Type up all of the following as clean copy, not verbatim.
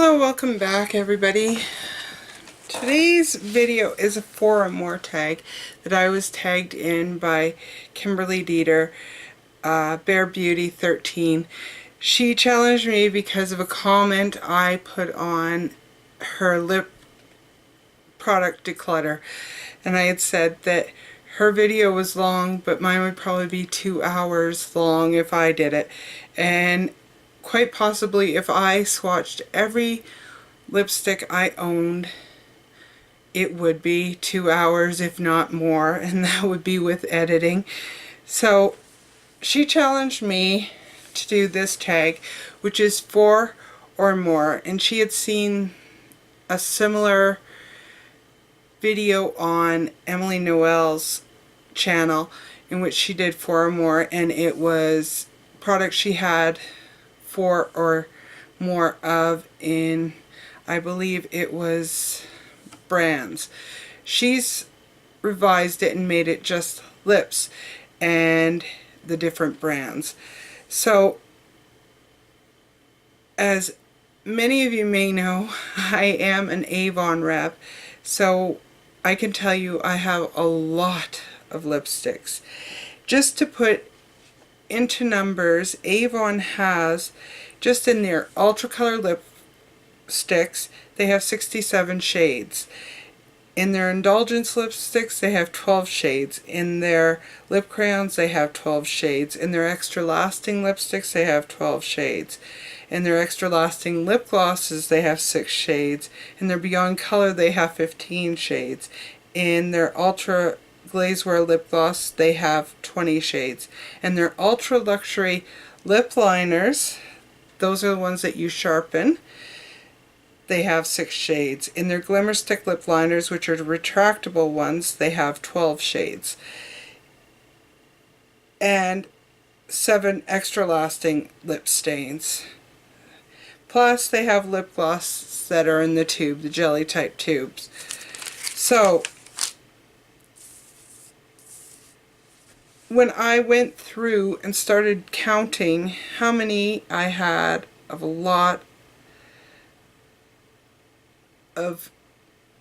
Hello, welcome back everybody. Today's video is a for or more tag that I was tagged in by Kimberly Dieter-BearBeauty13. She challenged me because of a comment I put on her lip product declutter, and I had said that her video was long, but mine would probably be 2 hours long if I did it, and quite possibly if I swatched every lipstick I owned, it would be 2 hours if not more, and that would be with editing. So she challenged me to do this tag, which is for or more, and she had seen a similar video on Emily Noel's channel in which she did for or more, and it was products she had 4 or more of in, I believe it was brands. She's revised it and made it just lips and the different brands. So as many of you may know, I am an Avon rep, so I can tell you I have a lot of lipsticks. Just to put into numbers, Avon has, just in their ultra color lipsticks, they have 67 shades. In their indulgence lipsticks, they have 12 shades. In their lip crayons, they have 12 shades. In their extra lasting lipsticks, they have 12 shades. In their extra lasting lip glosses, they have 6 shades. In their Beyond Color, they have 15 shades. In their ultra glazewear lip gloss, they have 20 shades. And their ultra luxury lip liners, those are the ones that you sharpen, they have 6 shades. In their glimmer stick lip liners, which are retractable ones, they have 12 shades. And 7 extra lasting lip stains. Plus they have lip gloss that are in the tube, the jelly type tubes. So when I went through and started counting how many I had of a lot of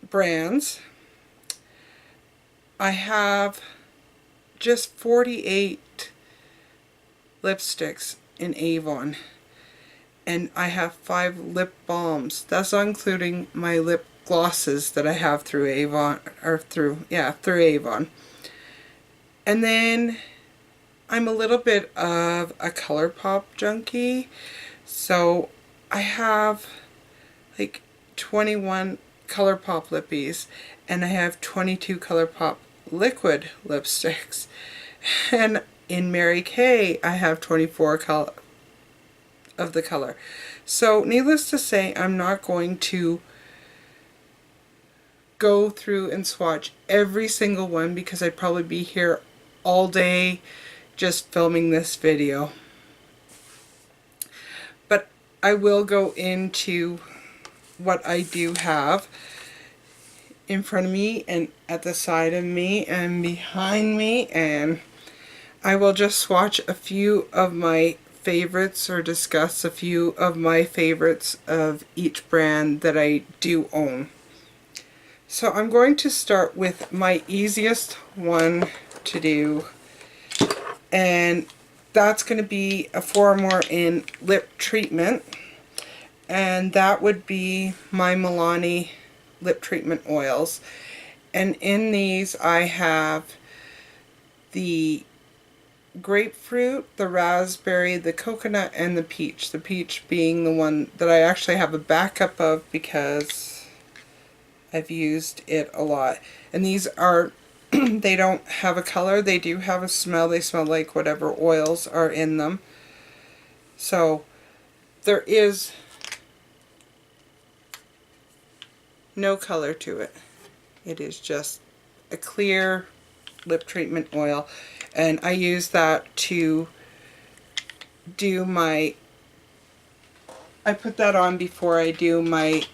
brands, I have just 48 lipsticks in Avon, and I have 5 lip balms. That's not including my lip glosses that I have through Avon, or through Avon. And then I'm a little bit of a ColourPop junkie, so I have like 21 ColourPop lippies, and I have 22 ColourPop liquid lipsticks. And in Mary Kay, I have 24 of the color. So needless to say, I'm not going to go through and swatch every single one because I'd probably be here all day just filming this video. But I will go into what I do have in front of me and at the side of me and behind me, and I will just swatch a few of my favorites or discuss a few of my favorites of each brand that I do own. So I'm going to start with my easiest one to do, and that's going to be a for or more in lip treatment, and that would be my Milani lip treatment oils. And in these I have the grapefruit, the raspberry, the coconut, and the peach. The peach being the one that I actually have a backup of because I've used it a lot. And these are they don't have a color, they do have a smell. They smell like whatever oils are in them. So there is no color to it. It is just a clear lip treatment oil, and I use that to do my, I put that on before I do my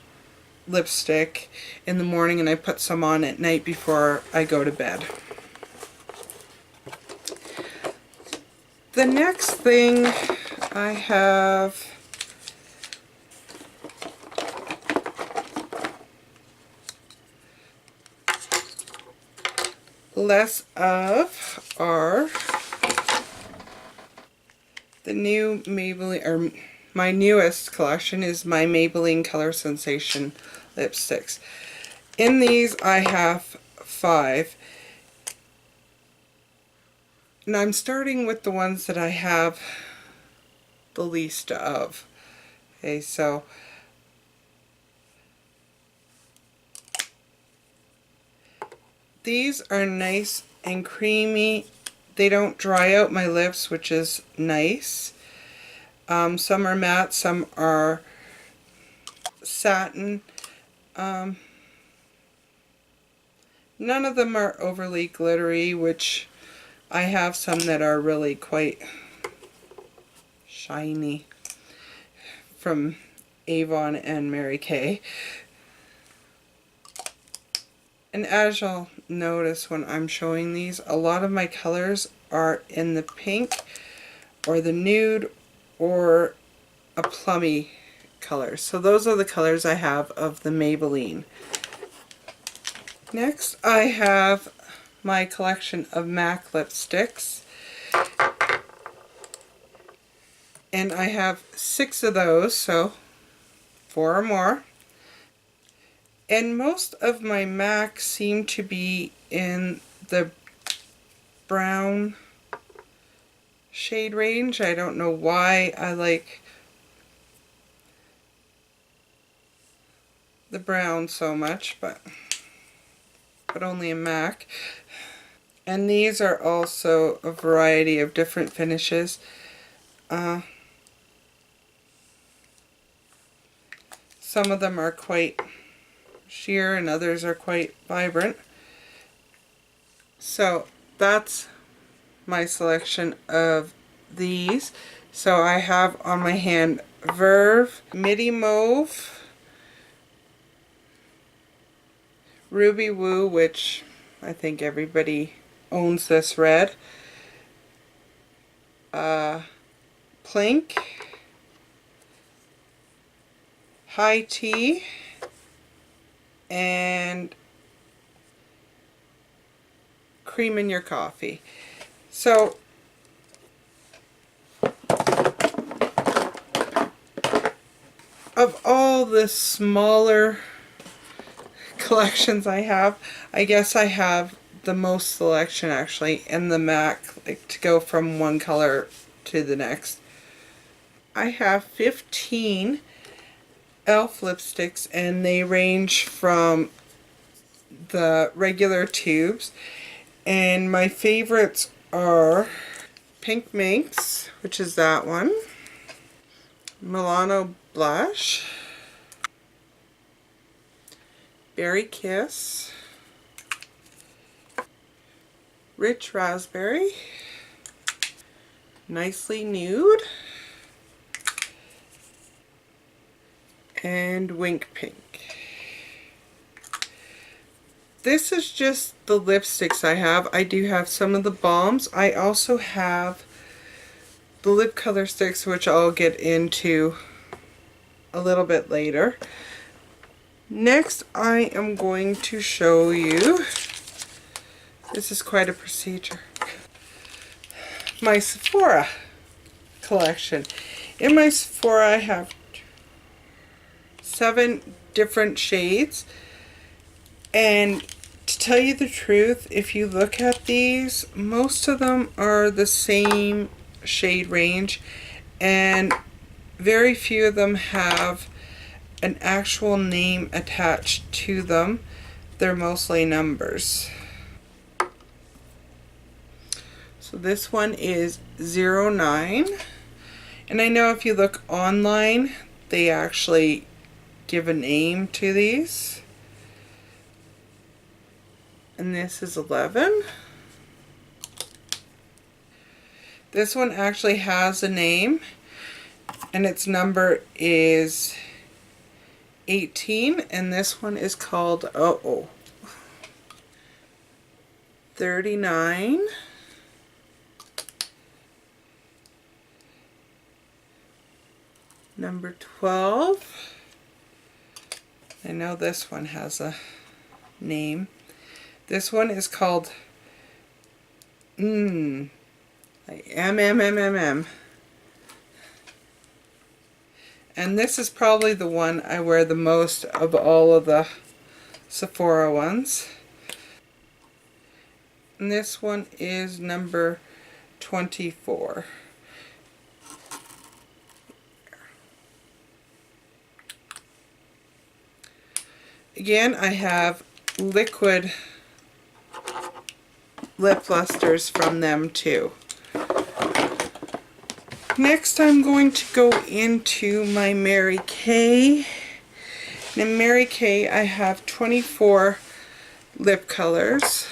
lipstick in the morning, and I put some on at night before I go to bed. The next thing I have less of are the new Maybelline, or my newest collection is my Maybelline Color Sensation lipsticks. In these I have 5. And I'm starting with the ones that I have the least of. Okay, so these are nice and creamy. They don't dry out my lips, which is nice. Some are matte, some are satin. None of them are overly glittery, which I have some that are really quite shiny from Avon and Mary Kay. And as you'll notice when I'm showing these, a lot of my colors are in the pink or the nude or a plummy color. So those are the colors I have of the Maybelline. Next I have my collection of MAC lipsticks. And I have 6 of those, so 4 or more. And most of my MAC seem to be in the brown shade range. I don't know why I like the brown so much, but only in MAC. And these are also a variety of different finishes. Some of them are quite sheer and others are quite vibrant. So that's my selection of these. So I have on my hand Verve, Midi Mauve, Ruby Woo, which I think everybody owns this red, Plink, High Tea, and Cream in Your Coffee. So of all the smaller collections I have, I guess I have the most selection actually in the MAC, like to go from one color to the next. I have 15 e.l.f. lipsticks and they range from the regular tubes, and my favorites are Pink Minx, which is that one, Milano Blush, Berry Kiss, Rich Raspberry, Nicely Nude, and Wink Pink. This is just the lipsticks I have. I do have some of the balms. I also have the lip color sticks, which I'll get into a little bit later. Next, I am going to show you, this is quite a procedure, my Sephora collection. In my Sephora, I have 7 different shades, and to tell you the truth, if you look at these, most of them are the same shade range, and very few of them have an actual name attached to them. They're mostly numbers. So this one is 09, and I know if you look online they actually give a name to these. And this is 11. This one actually has a name, and its number is 18, and this one is called 39. Number 12. I know this one has a name. This one is called Like M. And this is probably the one I wear the most of all of the Sephora ones. And this one is number 24. Again, I have liquid lip lusters from them too. Next, I'm going to go into my Mary Kay. In Mary Kay, I have 24 lip colors.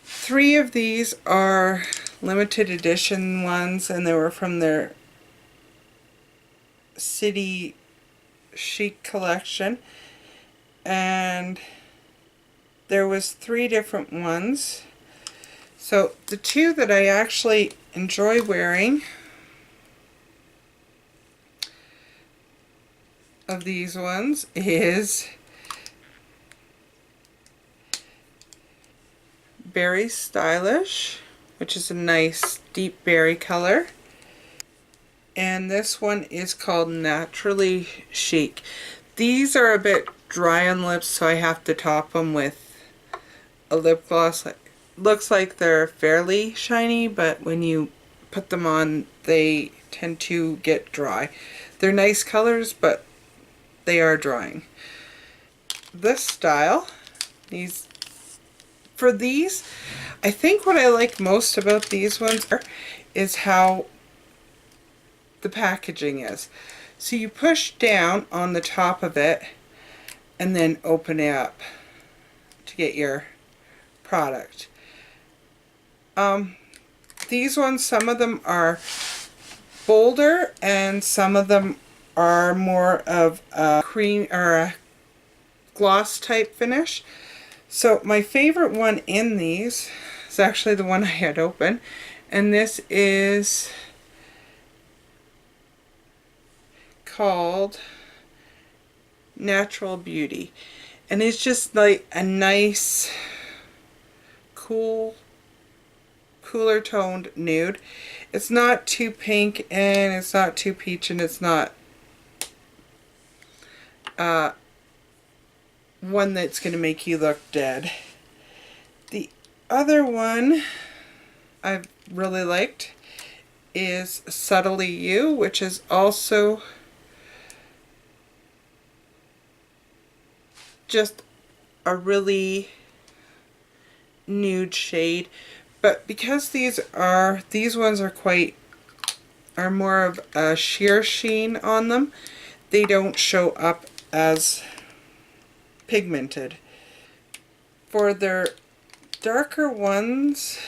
3 of these are limited edition ones, and they were from their City Chic collection. And there was 3 different ones. So the 2 that I actually enjoy wearing of these ones is Berry Stylish, which is a nice deep berry color. And this one is called Naturally Chic. These are a bit dry on lips, so I have to top them with a lip gloss. Looks like they're fairly shiny, but when you put them on, they tend to get dry. They're nice colors, but they are drying. This style, for these, I think what I like most about these ones is how the packaging is. So you push down on the top of it and then open it up to get your product. These ones, some of them are bolder and some of them are more of a cream or a gloss type finish. So my favorite one in these is actually the one I had open, and this is called Natural Beauty, and it's just like a nice cooler toned nude. It's not too pink and it's not too peach, and it's not one that's going to make you look dead. The other one I've really liked is Subtly You, which is also just a really nude shade, but because these ones are more of a sheer sheen on them, they don't show up as pigmented. For their darker ones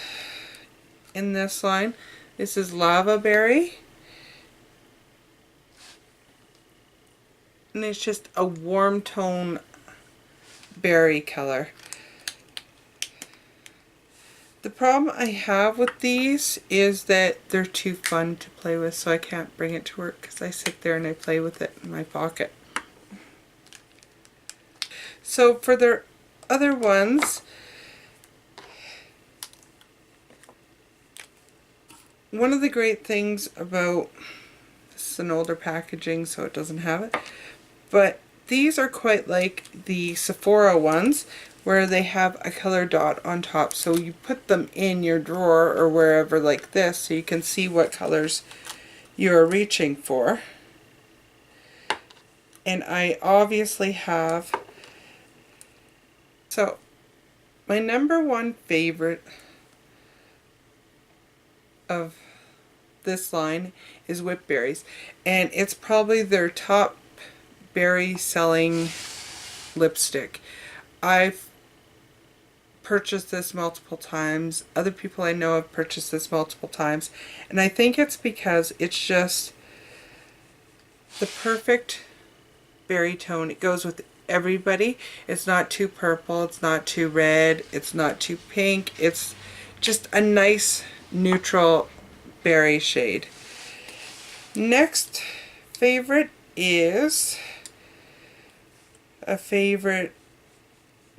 in this line, this is Lava Berry, and it's just a warm tone berry color. The problem I have with these is that they're too fun to play with, so I can't bring it to work because I sit there and I play with it in my pocket. So for their other ones, one of the great things about, this is an older packaging so it doesn't have it, but these are quite like the Sephora ones where they have a color dot on top, so you put them in your drawer or wherever like this so you can see what colors you're reaching for. And I obviously have, so my number one favorite of this line is Whipped Berries, and it's probably their top berry selling lipstick. I've purchased this multiple times. Other people I know have purchased this multiple times, and I think it's because it's just the perfect berry tone. It goes with everybody. It's not too purple, it's not too red, it's not too pink. It's just a nice neutral berry shade. Next favorite is a favorite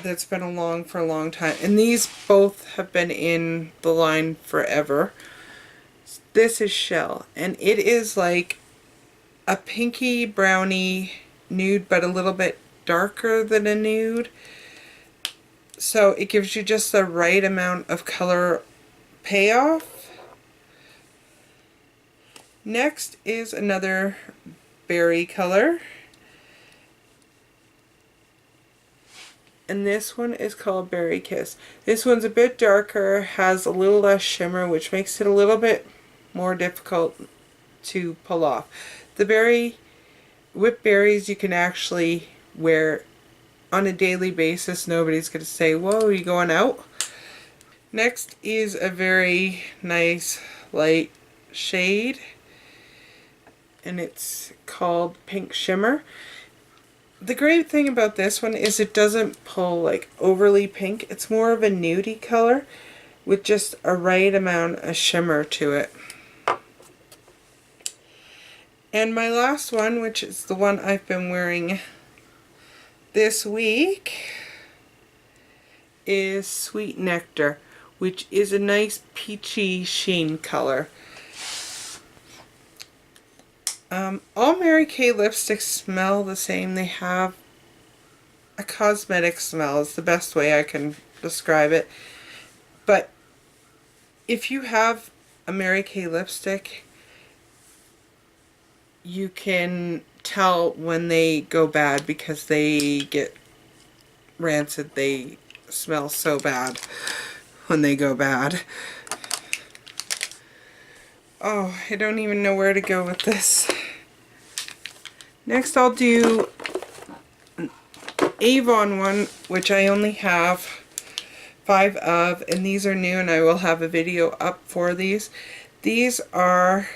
that's been along for a long time. And these both have been in the line forever. This is Shell, and it is like a pinky brownie nude, but a little bit darker than a nude. So it gives you just the right amount of color payoff. Next is another berry color. And this one is called Berry Kiss. This one's a bit darker, has a little less shimmer, which makes it a little bit more difficult to pull off. The whipped berries you can actually wear on a daily basis. Nobody's going to say, whoa, are you going out? Next is a very nice light shade, and it's called Pink Shimmer. The great thing about this one is it doesn't pull like overly pink. It's more of a nudie color with just a right amount of shimmer to it. And my last one, which is the one I've been wearing this week, is Sweet Nectar, which is a nice peachy sheen color. All Mary Kay lipsticks smell the same. They have a cosmetic smell, is the best way I can describe it. But if you have a Mary Kay lipstick, you can tell when they go bad because they get rancid. They smell so bad when they go bad. Oh, I don't even know where to go with this. Next I'll do an Avon one, which I only have 5 of, and these are new, and I will have a video up for these. These are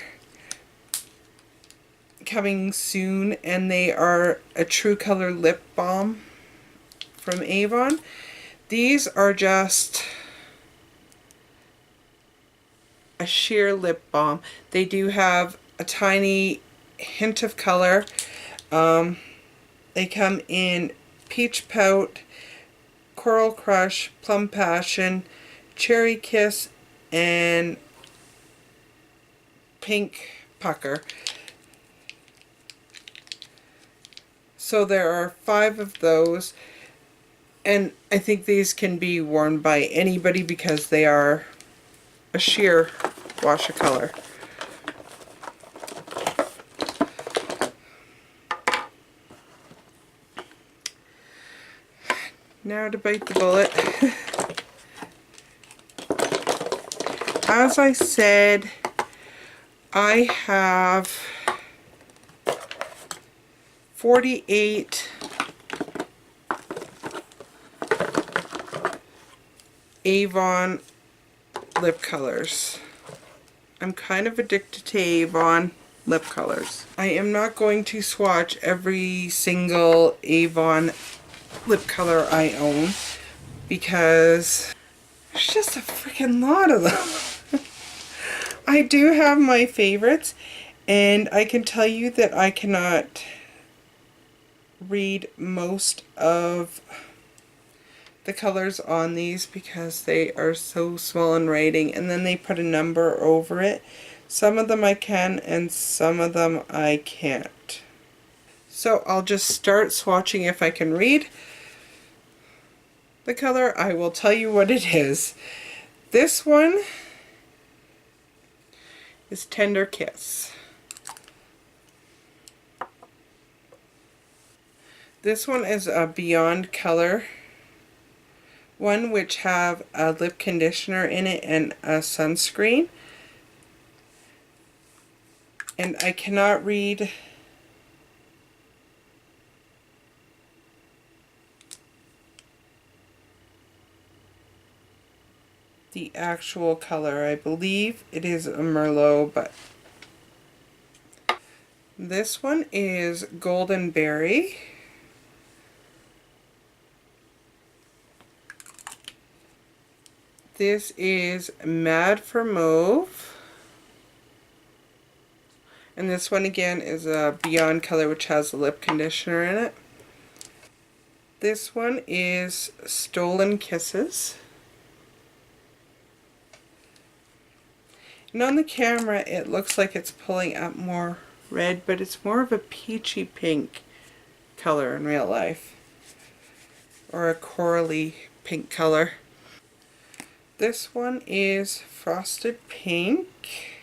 coming soon, and they are a True Color lip balm from Avon. These are just a sheer lip balm. They do have a tiny hint of color. They come in Peach Pout, Coral Crush, Plum Passion, Cherry Kiss, and Pink Pucker. So there are 5 of those, and I think these can be worn by anybody because they are a sheer wash of color. Now to bite the bullet. As I said, I have 48 Avon lip colors. I'm kind of addicted to Avon lip colors. I am not going to swatch every single Avon lip color I own because there's just a freaking lot of them. I do have my favorites, and I can tell you that I cannot read most of the colors on these because they are so small in writing, and then they put a number over it. Some of them I can, and some of them I can't. So I'll just start swatching. If I can read the color, I will tell you what it is. This one is Tender Kiss. This one is a Beyond Color one, which have a lip conditioner in it and a sunscreen. And I cannot read the actual color. I believe it is a Merlot, but this one is Golden Berry. This is Mad for Mauve. And this one again is a Beyond Color, which has a lip conditioner in it. This one is Stolen Kisses. And on the camera it looks like it's pulling up more red, but it's more of a peachy pink color in real life. Or a corally pink color. This one is Frosted Pink.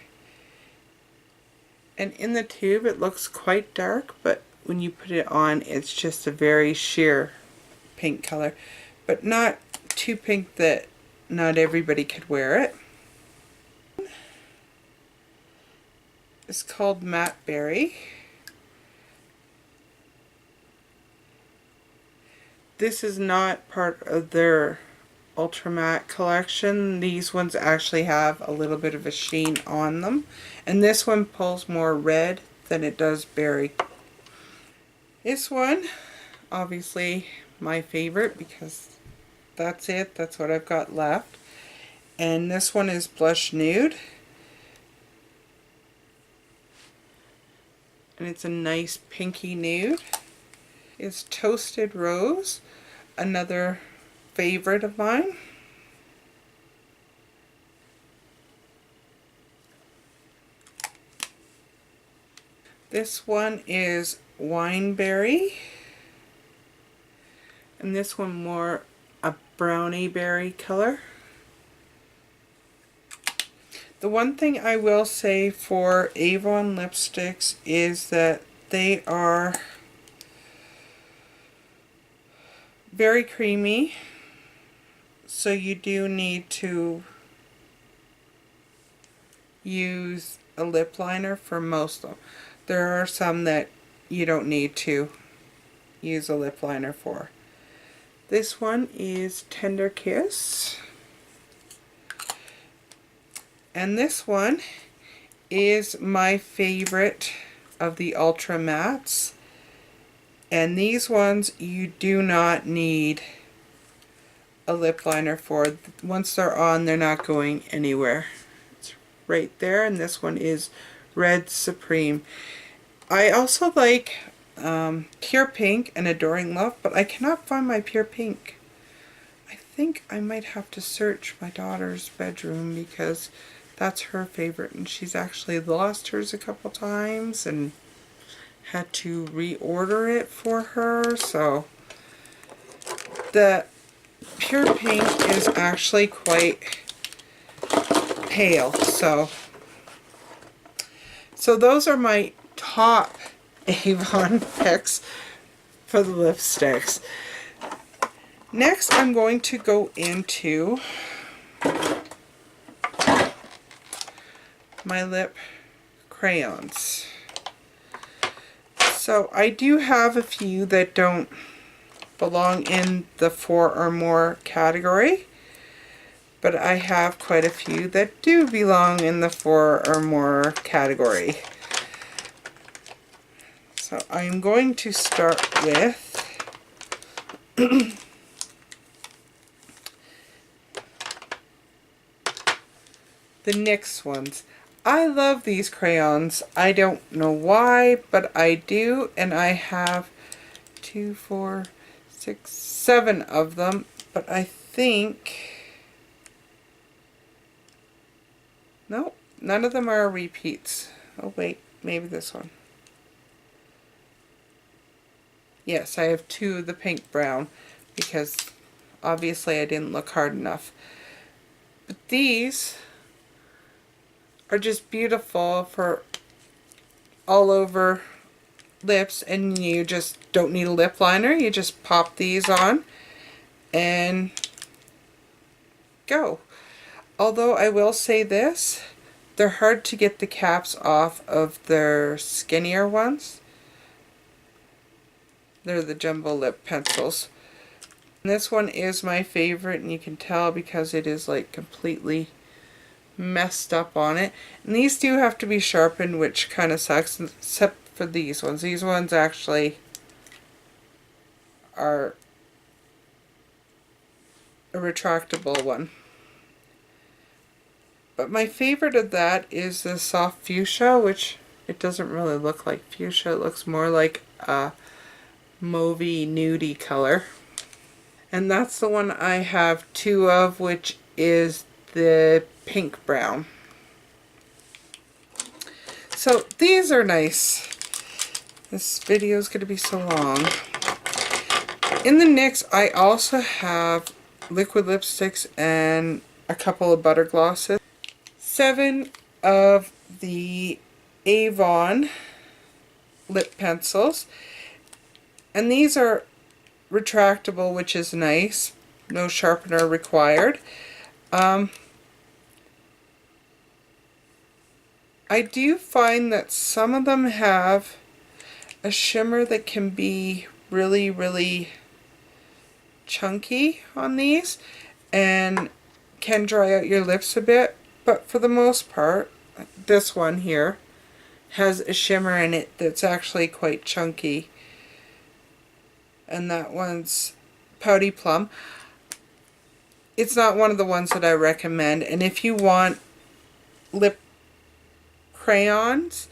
And in the tube it looks quite dark, but when you put it on it's just a very sheer pink color. But not too pink that not everybody could wear it. It's called Matte Berry. This is not part of their Ultra Matte collection. These ones actually have a little bit of a sheen on them. And this one pulls more red than it does berry. This one, obviously my favorite because that's it. That's what I've got left. And this one is Blush Nude. And it's a nice pinky nude. It's Toasted Rose, another favorite of mine. This one is Wineberry, and this one more a brownie berry color. The one thing I will say for Avon lipsticks is that they are very creamy, so you do need to use a lip liner for most of them. There are some that you don't need to use a lip liner for. This one is Tender Kiss. And this one is my favorite of the Ultra Mattes. And these ones you do not need a lip liner for. Once they're on, they're not going anywhere. It's right there. And this one is Red Supreme. I also like Pure Pink and Adoring Love, but I cannot find my Pure Pink. I think I might have to search my daughter's bedroom because that's her favorite, and she's actually lost hers a couple times and had to reorder it for her. So the Pure Pink is actually quite pale. So those are my top Avon picks for the lipsticks. Next I'm going to go into my lip crayons. So I do have a few that don't belong in the 4 or more category, but I have quite a few that do belong in the 4 or more category. So I'm going to start with the NYX ones. I love these crayons. I don't know why, but I do, and I have 2, 4, 6, 7 of them, but I think, no, none of them are repeats. Oh wait, maybe this one. Yes, I have 2 of the pink brown because obviously I didn't look hard enough. But these are just beautiful for all over lips, and you just don't need a lip liner. You just pop these on and go. Although I will say this, they're hard to get the caps off of their skinnier ones. They're the jumbo lip pencils. And this one is my favorite, and you can tell because it is like completely messed up on it. And these do have to be sharpened, which kind of sucks, except for these ones. These ones actually are a retractable one. But my favorite of that is the soft fuchsia, which it doesn't really look like fuchsia. It looks more like a mauvey nudie color. And that's the one I have two of, which is the pink brown. So these are nice. This video is going to be so long. In the NYX, I also have liquid lipsticks and a couple of butter glosses. 7 of the Avon lip pencils. And these are retractable, which is nice. No sharpener required. I do find that some of them have a shimmer that can be really, really chunky on these and can dry out your lips a bit, but for the most part, this one here has a shimmer in it that's actually quite chunky, and that one's Pouty Plum. It's not one of the ones that I recommend, and if you want lip crayons,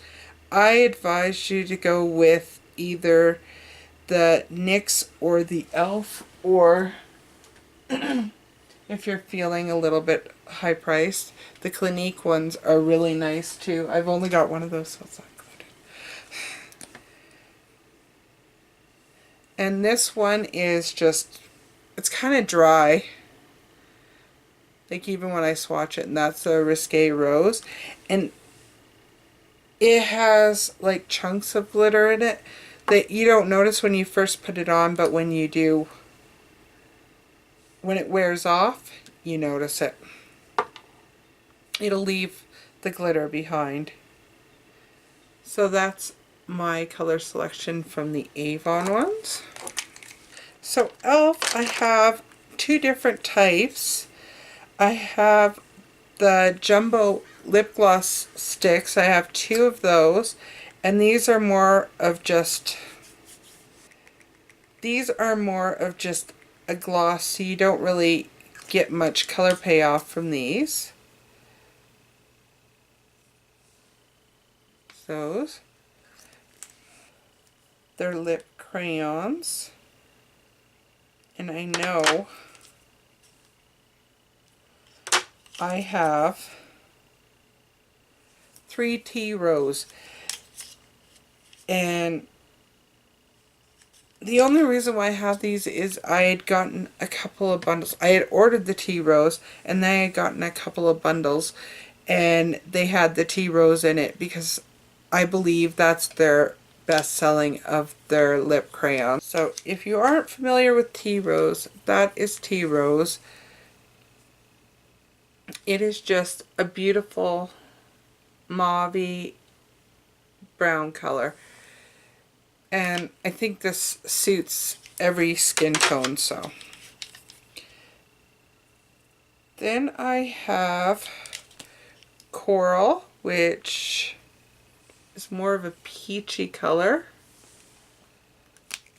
I advise you to go with either the NYX or the e.l.f., or if you're feeling a little bit high priced, the Clinique ones are really nice too. I've only got one of those, so it's not included. And this one is just, it's kind of dry. Like even when I swatch it, and that's a Risque Rose. And it has like chunks of glitter in it that you don't notice when you first put it on, but when you do, when it wears off, you notice it. It'll leave the glitter behind. So that's my color selection from the Avon ones. So e.l.f., I have 2 different types. I have the jumbo lip gloss sticks. I have 2 of those, and these are more of just a gloss, so you don't really get much color payoff from these. Those. They're lip crayons. And I know I have 3 Tea Rose. And the only reason why I have these is I had gotten a couple of bundles. I had ordered the Tea Rose, and then I had gotten a couple of bundles, and they had the Tea Rose in it because I believe that's their best selling of their lip crayon. So if you aren't familiar with Tea Rose, that is Tea Rose. It is just a beautiful mauvey brown color. And I think this suits every skin tone, so. Then I have Coral, which is more of a peachy color.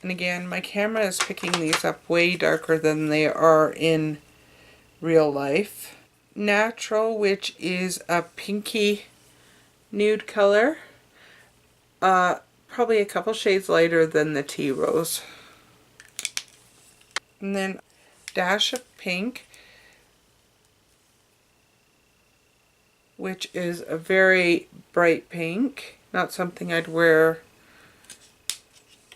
And again, my camera is picking these up way darker than they are in real life. Natural, which is a pinky nude color. Probably a couple shades lighter than the Tea Rose. And then Dash of Pink, which is a very bright pink. Not something I'd wear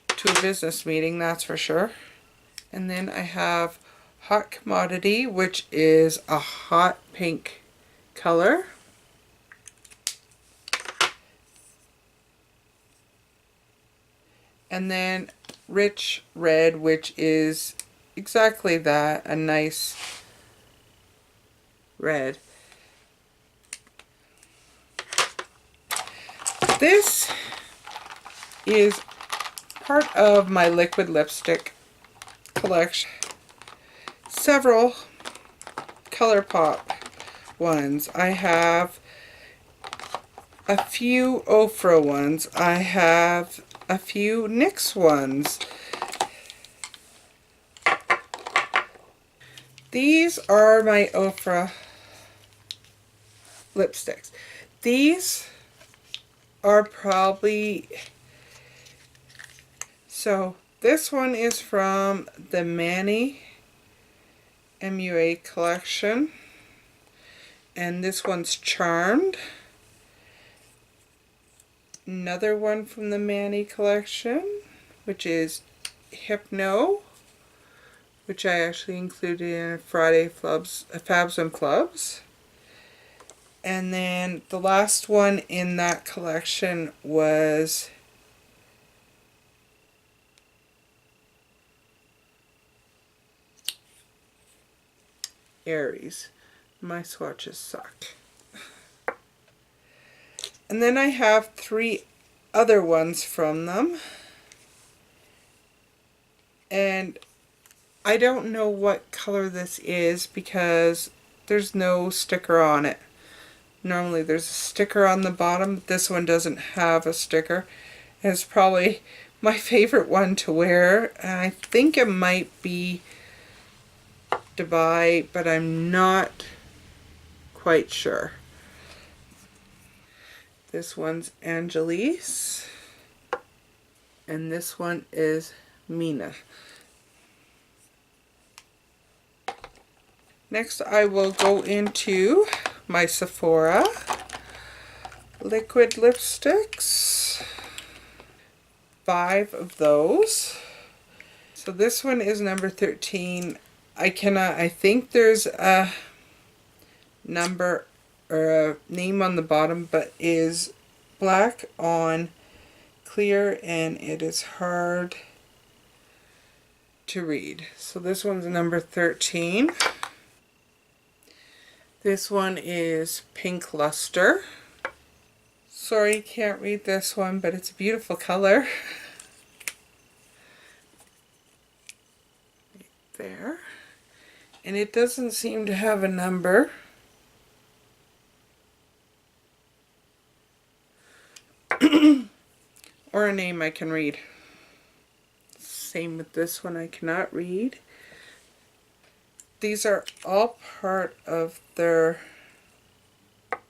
to a business meeting, that's for sure. And then I have Hot Commodity, which is a hot pink color. And then Rich Red, which is exactly that, a nice red. This is part of my liquid lipstick collection. Several ColourPop ones. I have a few Ofra ones. I have a few NYX ones. These are my Ofra lipsticks. These are probably, so this one is from the Manny MUA collection. And this one's Charmed. Another one from the Manny collection, which is Hypno, which I actually included in Friday Fabs and Flubs. And then the last one in that collection was Aries. My swatches suck. And then I have 3 other ones from them. And I don't know what color this is because there's no sticker on it. Normally there's a sticker on the bottom, but this one doesn't have a sticker. And it's probably my favorite one to wear. And I think it might be Dubai, but I'm not quite sure. This one's Angelise, and this one is Mina. Next I will go into my Sephora liquid lipsticks. 5 of those. So this one is number 13. I think there's a number or a name on the bottom, but is black on clear and it is hard to read. So this one's number 13. This one is Pink Luster. Sorry, can't read this one, but it's a beautiful color. Right there. And it doesn't seem to have a number. Or a name I can read. Same with this one, I cannot read. These are all part of their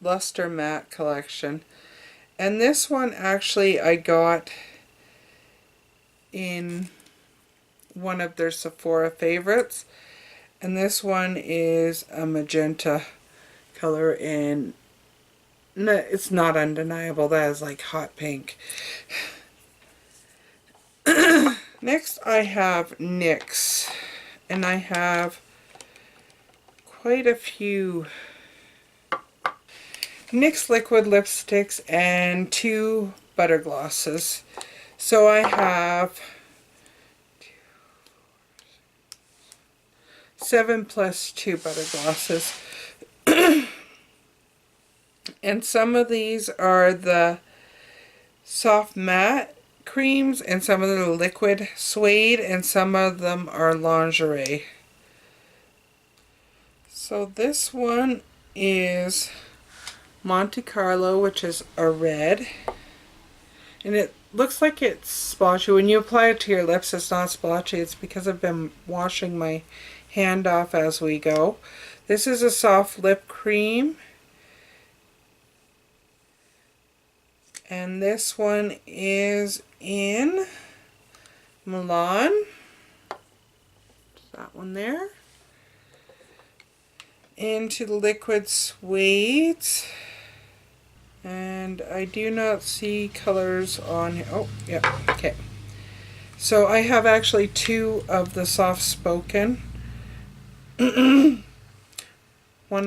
Luster Matte collection. And this one actually I got in one of their Sephora favorites. And this one is a magenta color, and it's not undeniable. That is like hot pink. Next I have NYX, and I have quite a few NYX liquid lipsticks and 2 butter glosses. So I have 7 plus 2 butter glosses. And some of these are the soft matte creams, and some of them are liquid suede, and some of them are lingerie. So this one is Monte Carlo, which is a red. And it looks like it's splotchy. When you apply it to your lips, it's not splotchy. It's because I've been washing my hand off as we go. This is a soft lip cream. And this one is in Milan. That one there. Into the liquid suedes. And I do not see colors on here. Oh, yeah, okay. So I have actually 2 of the soft spoken. One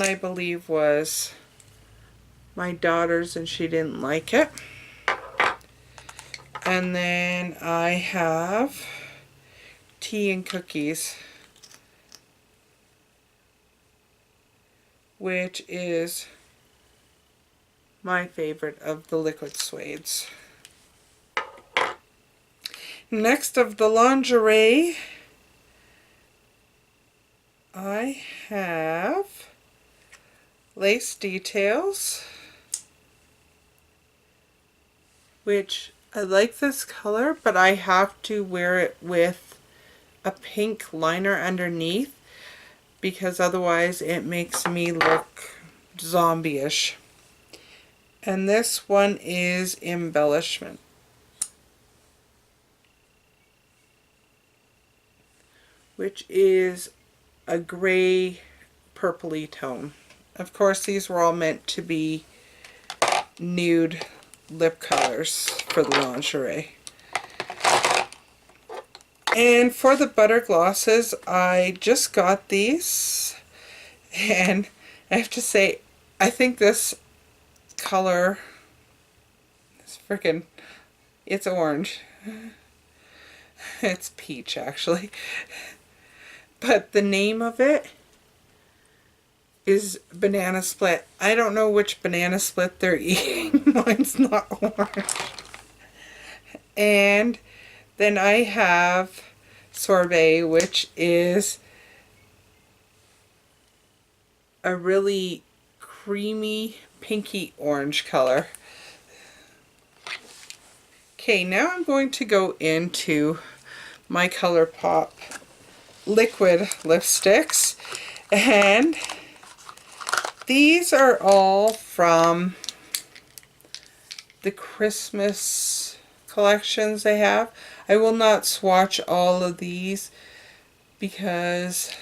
I believe was my daughter's and she didn't like it. And then I have Tea and Cookies, which is my favorite of the liquid suedes. Next of the lingerie, I have Lace Details, which I like this color, but I have to wear it with a pink liner underneath because otherwise it makes me look zombie-ish. And this one is Embellishment. Which is a gray purpley tone. Of course, these were all meant to be nude lip colors for the lingerie. And for the butter glosses, I just got these, and I have to say, I think this color is freaking, it's orange. It's peach, actually. But the name of it is Banana Split. I don't know which banana split they're eating. Mine's not orange. And then I have Sorbet, which is a really creamy pinky orange color. Okay, now I'm going to go into my ColourPop liquid lipsticks, and these are all from the Christmas collections they have. I will not swatch all of these because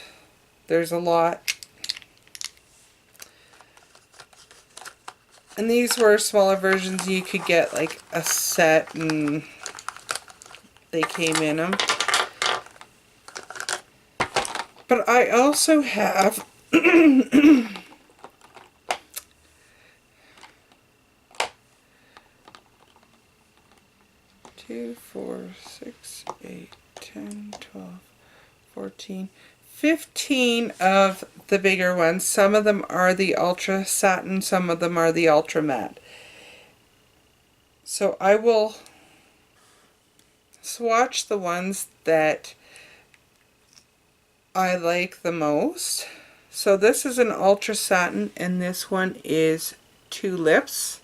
there's a lot. And these were smaller versions. You could get like a set and they came in them. But I also have 2, 4, 6, 8, 10, 12, 14, 15 of the bigger ones. Some of them are the Ultra Satin, some of them are the Ultra Matte. So I will swatch the ones that I like the most. So this is an Ultra Satin, and this one is Tulips.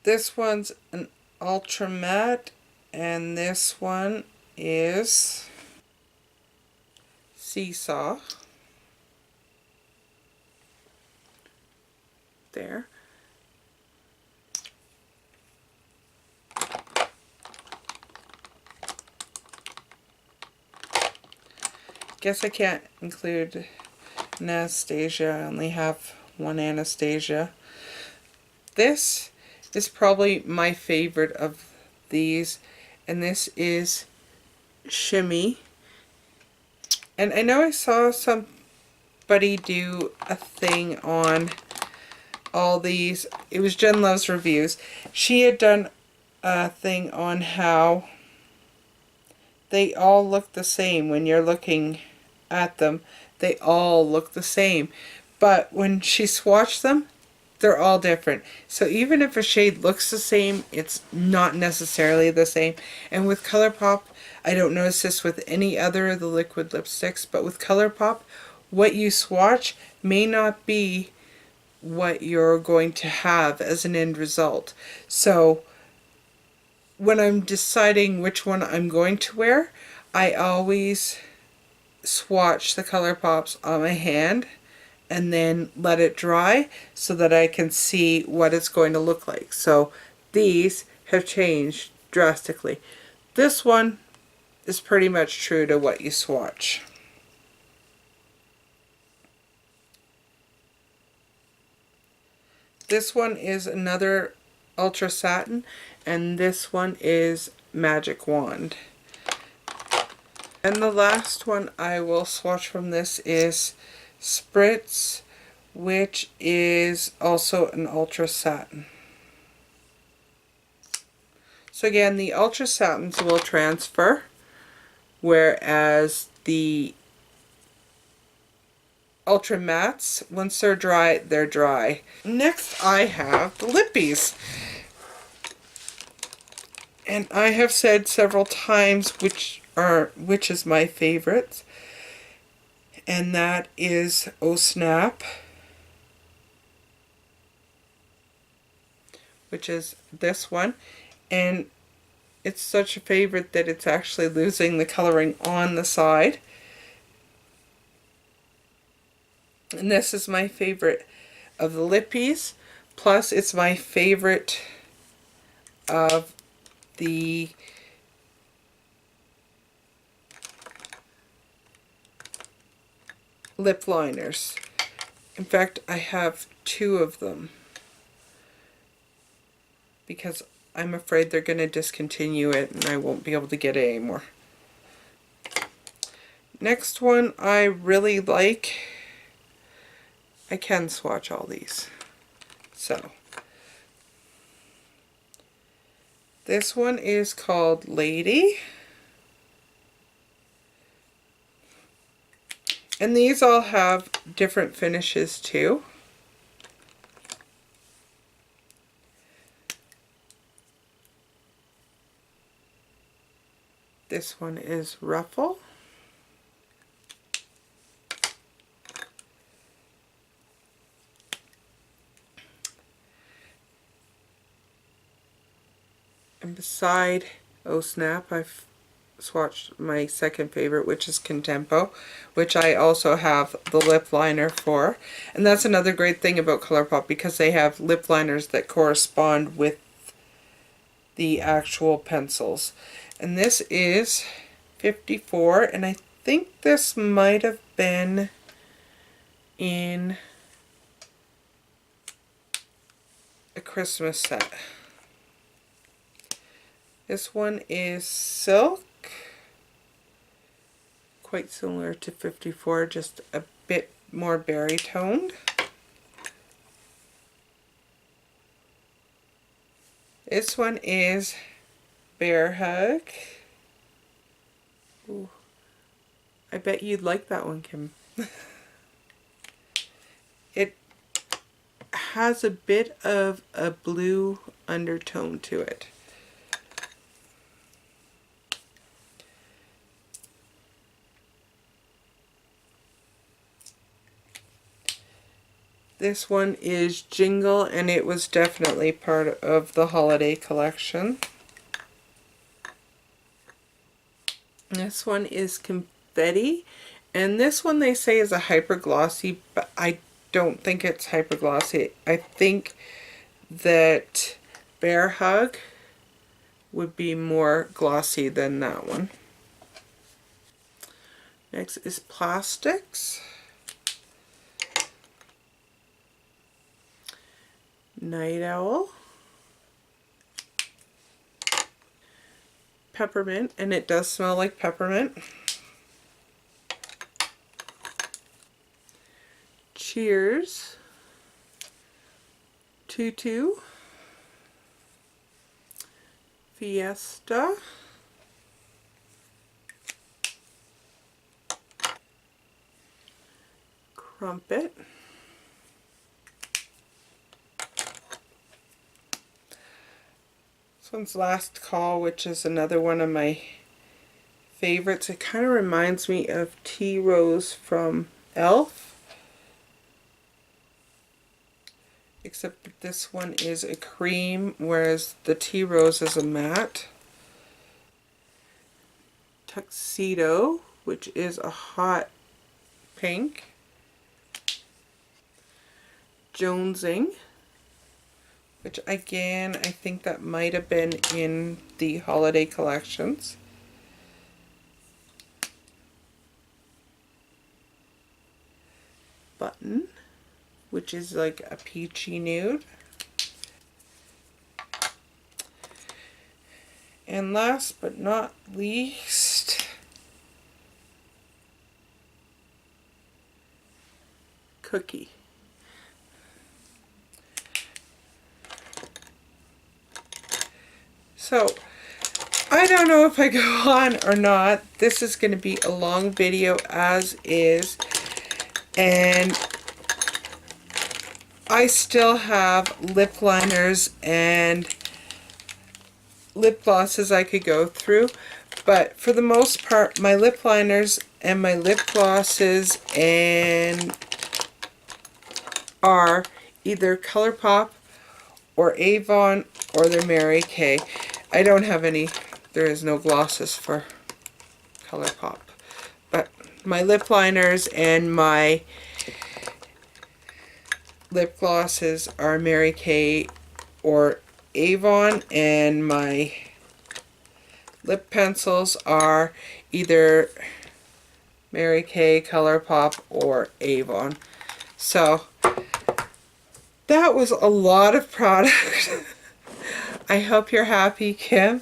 This one's an Ultra Matte, and this one is Seesaw. There. Guess I can't include Anastasia. I only have one Anastasia. This is probably my favorite of these, and this is Shimmy. And I know I saw somebody do a thing on all these. It was Jen Loves Reviews. She had done a thing on how they all look the same when you're looking at them. They all look the same. But when she swatched them, they're all different. So even if a shade looks the same, it's not necessarily the same. And with ColourPop, I don't notice this with any other of the liquid lipsticks, but with ColourPop, what you swatch may not be what you're going to have as an end result. So when I'm deciding which one I'm going to wear, I always swatch the ColourPops on my hand and then let it dry so that I can see what it's going to look like. So these have changed drastically. This one is pretty much true to what you swatch. This one is another Ultra Satin, and this one is Magic Wand. And the last one I will swatch from this is Spritz, which is also an Ultra Satin. So again, the Ultra Satins will transfer, whereas the Ultra Mattes, once they're dry, they're dry. Next I have the Lippies. And I have said several times which is my favorite, and that is Oh Snap, which is this one. And it's such a favorite that it's actually losing the coloring on the side. And this is my favorite of the Lippies, plus it's my favorite of the lip liners. In fact, I have 2 of them because I'm afraid they're going to discontinue it and I won't be able to get it anymore. Next one I really like. I can swatch all these. So, this one is called Lady. And these all have different finishes too. This one is Ruffle. And beside Oh Snap, I've swatched my second favorite, which is Contempo, which I also have the lip liner for. And that's another great thing about ColourPop, because they have lip liners that correspond with the actual pencils. And this is 54, and I think this might have been in a Christmas set. This one is Silk, quite similar to 54, just a bit more berry toned. This one is Bear Hug. Ooh, I bet you'd like that one, Kim. It has a bit of a blue undertone to it. This one is Jingle, and it was definitely part of the holiday collection. This one is Confetti, and this one they say is a hyper glossy, but I don't think it's hyper glossy. I think that Bear Hug would be more glossy than that one. Next is Plastics. Night Owl, Peppermint, and it does smell like peppermint. Cheers, Tutu, Fiesta, Crumpet, this one's Last Call, which is another one of my favorites. It kind of reminds me of Tea Rose from Elf, except that this one is a cream, whereas the Tea Rose is a matte. Tuxedo, which is a hot pink. Jonesing, which again, I think that might have been in the holiday collections. Button, which is like a peachy nude. And last but not least, Cookie. So, I don't know if I go on or not. This is going to be a long video as is. And I still have lip liners and lip glosses I could go through. But for the most part, my lip liners and my lip glosses are either ColourPop or Avon, or they're Mary Kay. I don't have any, there is no glosses for ColourPop. But my lip liners and my lip glosses are Mary Kay or Avon, and my lip pencils are either Mary Kay, ColourPop, or Avon. So that was a lot of product. I hope you're happy, Kim.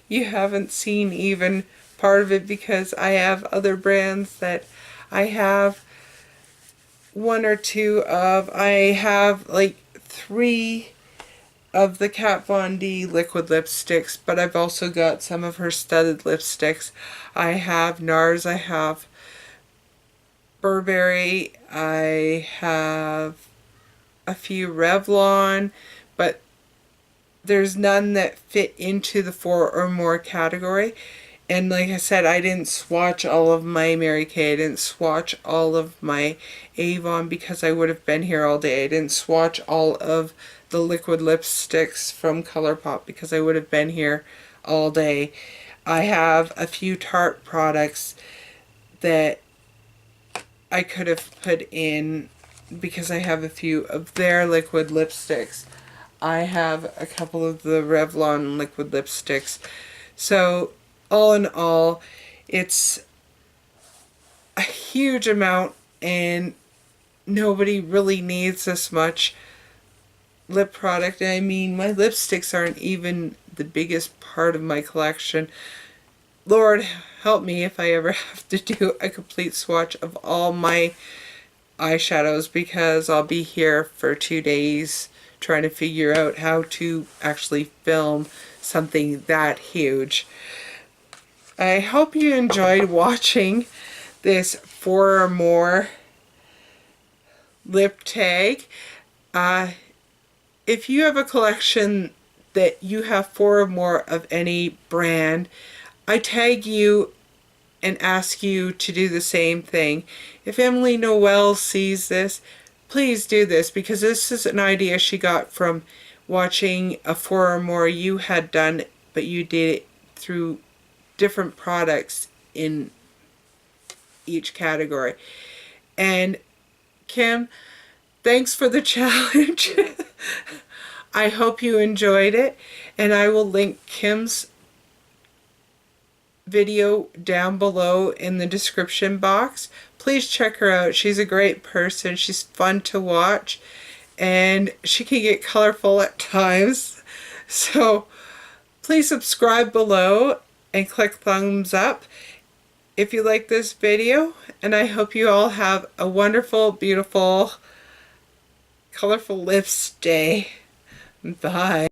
You haven't seen even part of it because I have other brands that I have one or two of. I have like 3 of the Kat Von D liquid lipsticks, but I've also got some of her studded lipsticks. I have NARS, I have Burberry, I have a few Revlon, but there's none that fit into the 4 or more category. And like I said, I didn't swatch all of my Mary Kay. I didn't swatch all of my Avon because I would have been here all day. I didn't swatch all of the liquid lipsticks from ColourPop because I would have been here all day. I have a few Tarte products that I could have put in because I have a few of their liquid lipsticks. I have a couple of the Revlon liquid lipsticks. So all in all, it's a huge amount, and nobody really needs this much lip product. I mean, my lipsticks aren't even the biggest part of my collection. Lord help me if I ever have to do a complete swatch of all my eyeshadows, because I'll be here for 2 days trying to figure out how to actually film something that huge. I hope you enjoyed watching this 4 or more lip tag. If you have a collection that you have 4 or more of any brand, I tag you and ask you to do the same thing. If Emily Noel sees this, please do this, because this is an idea she got from watching a 4 or more you had done, but you did it through different products in each category. And Kim, thanks for the challenge. I hope you enjoyed it, and I will link Kim's video down below in the description box. Please check her out. She's a great person. She's fun to watch, and she can get colorful at times. So please subscribe below and click thumbs up if you like this video, and I hope you all have a wonderful, beautiful, colorful lips day. Bye.